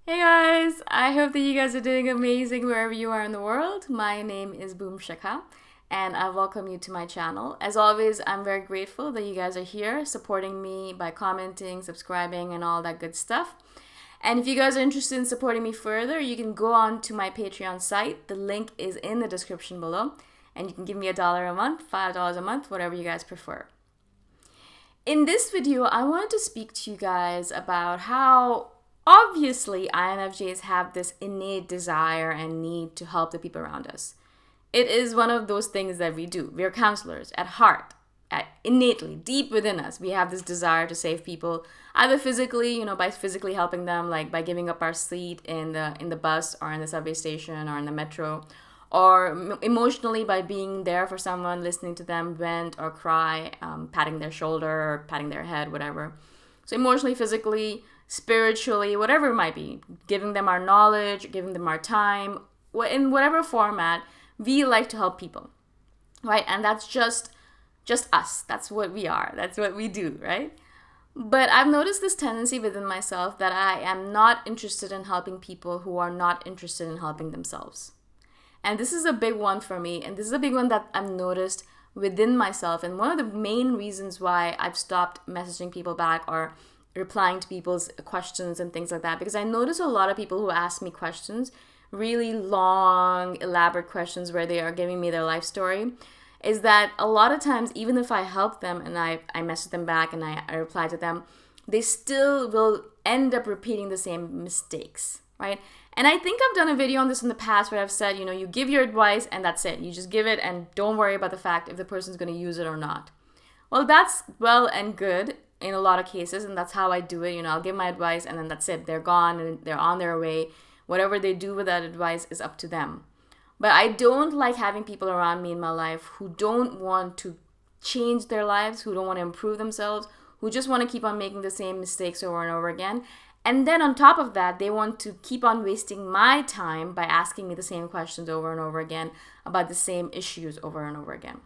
Hey guys, I hope that you guys are doing amazing wherever you are in the world. My name is Shikha and I welcome you to my channel. As always, I'm very grateful that you guys are here supporting me by commenting, subscribing, and all that good stuff. And if you guys are interested in supporting me further, you can go on to my Patreon site. The link is in the description below, and you can give me $1 a month, $5 a month, whatever you guys prefer. In this video, I wanted to speak to you guys about how obviously INFJs have this innate desire and need to help the people around us. It is one of those things that we do. We are counselors at heart, innately, deep within us. We have this desire to save people, either physically, by physically helping them, like by giving up our seat in the bus or in the subway station or in the metro, or emotionally by being there for someone, listening to them vent or cry, patting their shoulder or patting their head, whatever. So emotionally, physically, spiritually, whatever it might be, giving them our knowledge, giving them our time, in whatever format, we like to help people, right? And that's just us. That's what we are. That's what we do, right? But I've noticed this tendency within myself that I am not interested in helping people who are not interested in helping themselves. And this is a big one for me. And this is a big one that I've noticed within myself. And one of the main reasons why I've stopped messaging people back or replying to people's questions and things like that, because I notice a lot of people who ask me questions, really long, elaborate questions where they are giving me their life story, is that a lot of times, even if I help them and I message them back and I reply to them, they still will end up repeating the same mistakes, right? And I think I've done a video on this in the past where I've said, you give your advice and that's it. You just give it and don't worry about the fact if the person's going to use it or not. Well, that's well and good in a lot of cases, and that's how I do it. I'll give my advice and then that's it. They're gone and they're on their way. Whatever they do with that advice is up to them. But I don't like having people around me in my life who don't want to change their lives, who don't want to improve themselves, who just want to keep on making the same mistakes over and over again. And then on top of that, they want to keep on wasting my time by asking me the same questions over and over again about the same issues over and over again.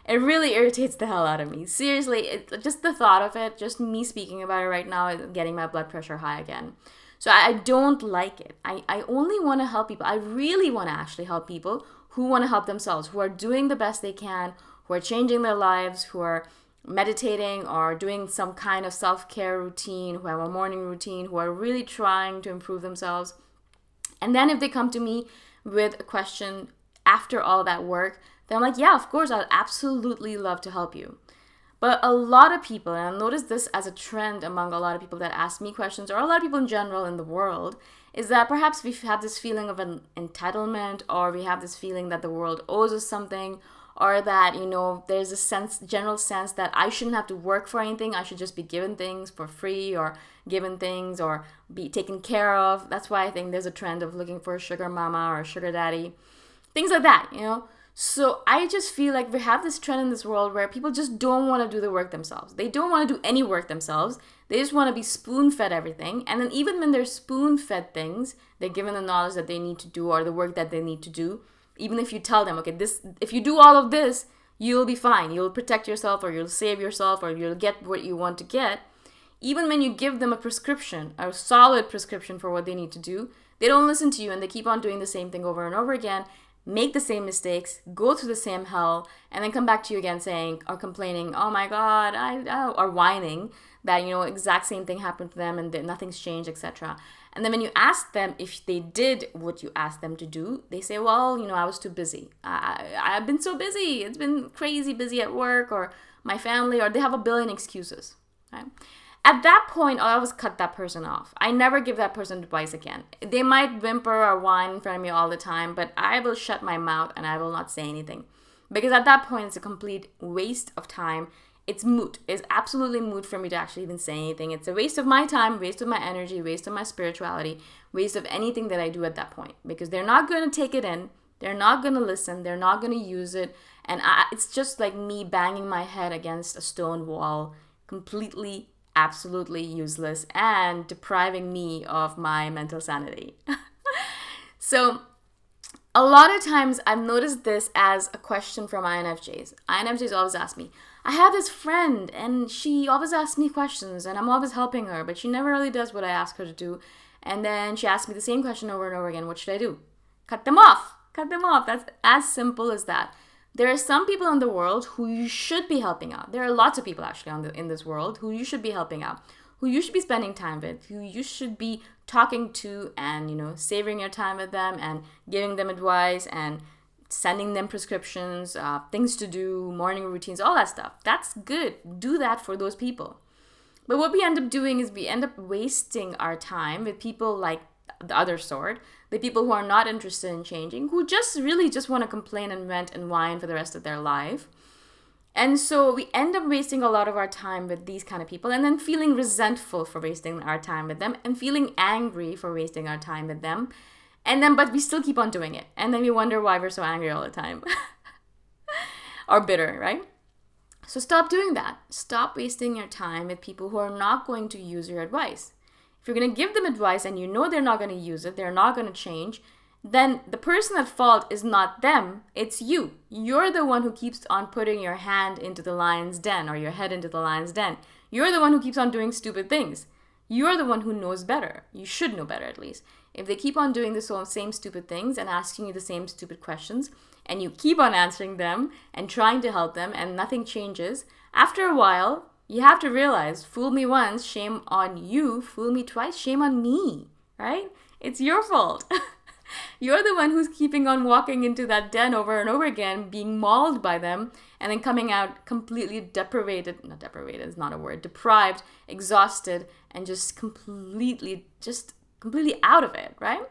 It really irritates the hell out of me. Seriously, just the thought of it, just me speaking about it right now is getting my blood pressure high again. So I don't like it. I only want to help people. I really want to actually help people who want to help themselves, who are doing the best they can, who are changing their lives, who are meditating or doing some kind of self-care routine, who have a morning routine, who are really trying to improve themselves. And then if they come to me with a question after all that work, then I'm like, yeah, of course, I'd absolutely love to help you. But a lot of people, and I've noticed this as a trend among a lot of people that ask me questions, or a lot of people in general in the world, is that perhaps we have this feeling of an entitlement, or we have this feeling that the world owes us something, or that, there's a general sense that I shouldn't have to work for anything. I should just be given things for free or given things or be taken care of. That's why I think there's a trend of looking for a sugar mama or a sugar daddy. Things like that. So I just feel like we have this trend in this world where people just don't want to do the work themselves. They don't want to do any work themselves. They just want to be spoon-fed everything. And then even when they're spoon-fed things, they're given the knowledge that they need to do or the work that they need to do. Even if you tell them, okay, if you do all of this, you'll be fine. You'll protect yourself or you'll save yourself or you'll get what you want to get. Even when you give them a prescription, a solid prescription for what they need to do, they don't listen to you and they keep on doing the same thing over and over again, make the same mistakes, go through the same hell, and then come back to you again saying or complaining, oh my God, or whining that, exact same thing happened to them and nothing's changed, etc. And then when you ask them if they did what you asked them to do, they say, well, I was too busy. I've been so busy. It's been crazy busy at work or my family, or they have a billion excuses, right? At that point, I always cut that person off. I never give that person advice again. They might whimper or whine in front of me all the time, but I will shut my mouth and I will not say anything. Because at that point, it's a complete waste of time. It's moot. It's absolutely moot for me to actually even say anything. It's a waste of my time, waste of my energy, waste of my spirituality, waste of anything that I do at that point. Because they're not going to take it in. They're not going to listen. They're not going to use it. And it's just like me banging my head against a stone wall, completely absolutely useless and depriving me of my mental sanity. So a lot of times I've noticed this as a question from INFJs. INFJs always ask me, I have this friend and she always asks me questions and I'm always helping her, but she never really does what I ask her to do. And then she asked me the same question over and over again. What should I do? Cut them off. Cut them off. That's as simple as that. There are some people in the world who you should be helping out. There are lots of people actually in this world who you should be helping out, who you should be spending time with, who you should be talking to and, savoring your time with them and giving them advice and sending them prescriptions, things to do, morning routines, all that stuff. That's good. Do that for those people. But what we end up doing is we end up wasting our time with people like the other sort, the people who are not interested in changing, who just want to complain and vent and whine for the rest of their life. And so we end up wasting a lot of our time with these kind of people and then feeling resentful for wasting our time with them and feeling angry for wasting our time with them. But we still keep on doing it. And then we wonder why we're so angry all the time. Or bitter, right? So stop doing that. Stop wasting your time with people who are not going to use your advice. If you're going to give them advice and they're not going to use it, they're not going to change, then the person at fault is not them, it's you. You're the one who keeps on putting your hand into the lion's den or your head into the lion's den. You're the one who keeps on doing stupid things. You're the one who knows better. You should know better at least. If they keep on doing the same stupid things and asking you the same stupid questions, and you keep on answering them and trying to help them and nothing changes, after a while, you have to realize, fool me once, shame on you. Fool me twice, shame on me, right? It's your fault. You're the one who's keeping on walking into that den over and over again, being mauled by them, and then coming out completely deprived, exhausted, and just completely out of it, right?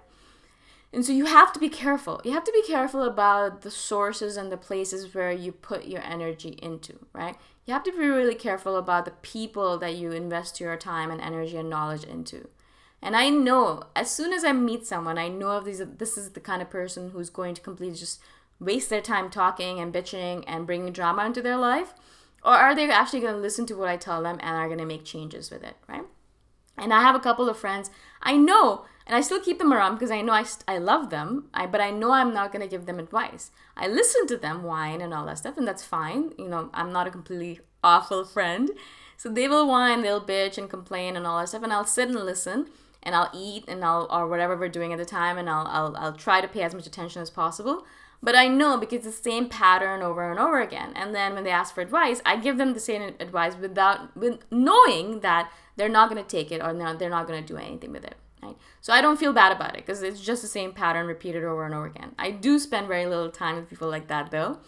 And so you have to be careful. You have to be careful about the sources and the places where you put your energy into, right? You have to be really careful about the people that you invest your time and energy and knowledge into. And I know, as soon as I meet someone, I know this is the kind of person who's going to completely just waste their time talking and bitching and bringing drama into their life, or are they actually going to listen to what I tell them and are going to make changes with it, right? And I have a couple of friends I know, and I still keep them around because I know I love them, but I know I'm not going to give them advice. I listen to them whine and all that stuff, and that's fine. I'm not a completely awful friend. So they will whine, they'll bitch and complain and all that stuff, and I'll sit and listen, and I'll eat or whatever we're doing at the time, and I'll try to pay as much attention as possible. But I know because it's the same pattern over and over again. And then when they ask for advice, I give them the same advice with knowing that they're not going to take it or they're not going to do anything with it. Right? So I don't feel bad about it because it's just the same pattern repeated over and over again. I do spend very little time with people like that though.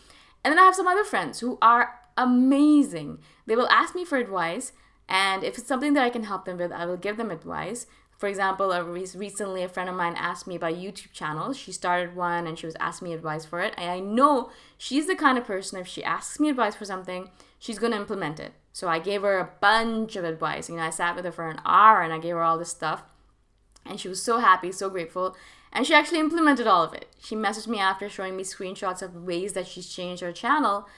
And then I have some other friends who are amazing. They will ask me for advice, and if it's something that I can help them with, I will give them advice. For example, recently a friend of mine asked me about YouTube channels. She started one and she was asking me advice for it. And I know she's the kind of person, if she asks me advice for something, she's going to implement it. So I gave her a bunch of advice. I sat with her for an hour and I gave her all this stuff. And she was so happy, so grateful. And she actually implemented all of it. She messaged me after showing me screenshots of ways that she's changed her channel.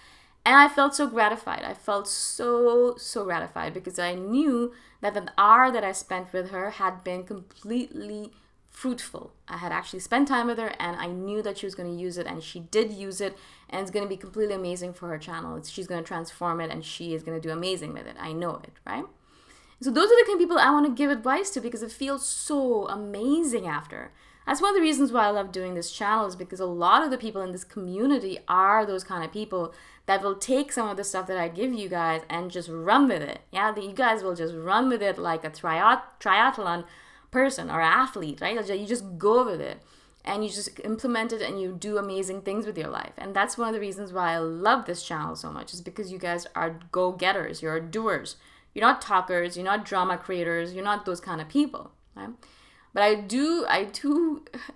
And I felt so gratified. I felt so gratified because I knew that the hour that I spent with her had been completely fruitful. I had actually spent time with her and I knew that she was going to use it, and she did use it, and it's going to be completely amazing for her channel. She's going to transform it and she is going to do amazing with it. I know it, right? So those are the kind of people I want to give advice to because it feels so amazing after. That's one of the reasons why I love doing this channel, is because a lot of the people in this community are those kind of people that will take some of the stuff that I give you guys and just run with it. Yeah, you guys will just run with it like a triathlon person or athlete, right? You just go with it and you just implement it and you do amazing things with your life. And that's one of the reasons why I love this channel so much, is because you guys are go-getters, you're doers. You're not talkers, you're not drama creators, you're not those kind of people, right? But I do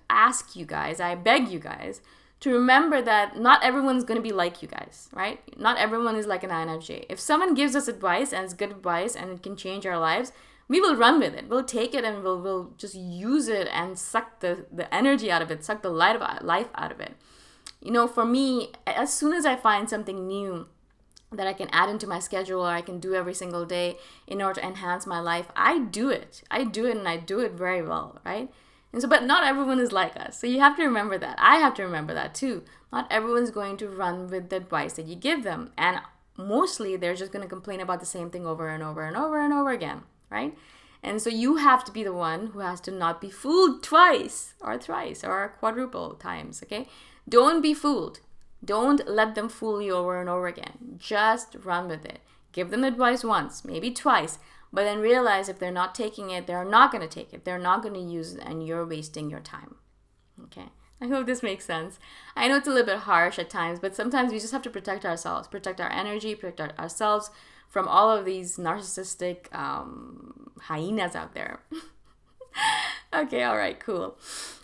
ask you guys, I beg you guys to remember that not everyone's going to be like you guys, right? Not everyone is like an INFJ. If someone gives us advice and it's good advice and it can change our lives, we will run with it. We'll take it and we'll just use it and suck the energy out of it, suck the life out of it. For me, as soon as I find something new that I can add into my schedule or I can do every single day in order to enhance my life, I do it. I do it and I do it very well, right? And so, but not everyone is like us. So you have to remember that. I have to remember that too. Not everyone's going to run with the advice that you give them. And mostly they're just going to complain about the same thing over and over and over and over again, right? And so you have to be the one who has to not be fooled twice or thrice or quadruple times, okay? Don't be fooled. Don't let them fool you over and over again. Just run with it. Give them advice once, maybe twice, but then realize if they're not taking it, they're not going to take it. They're not going to use it, and you're wasting your time. Okay? I hope this makes sense. I know it's a little bit harsh at times, but sometimes we just have to protect ourselves, protect our energy, protect ourselves from all of these narcissistic hyenas out there. Okay, all right, cool.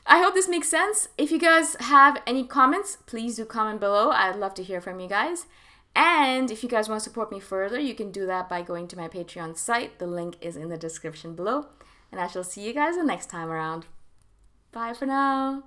I hope this makes sense. If you guys have any comments, please do comment below. I'd love to hear from you guys. And if you guys want to support me further, you can do that by going to my Patreon site. The link is in the description below. And I shall see you guys the next time around. Bye for now.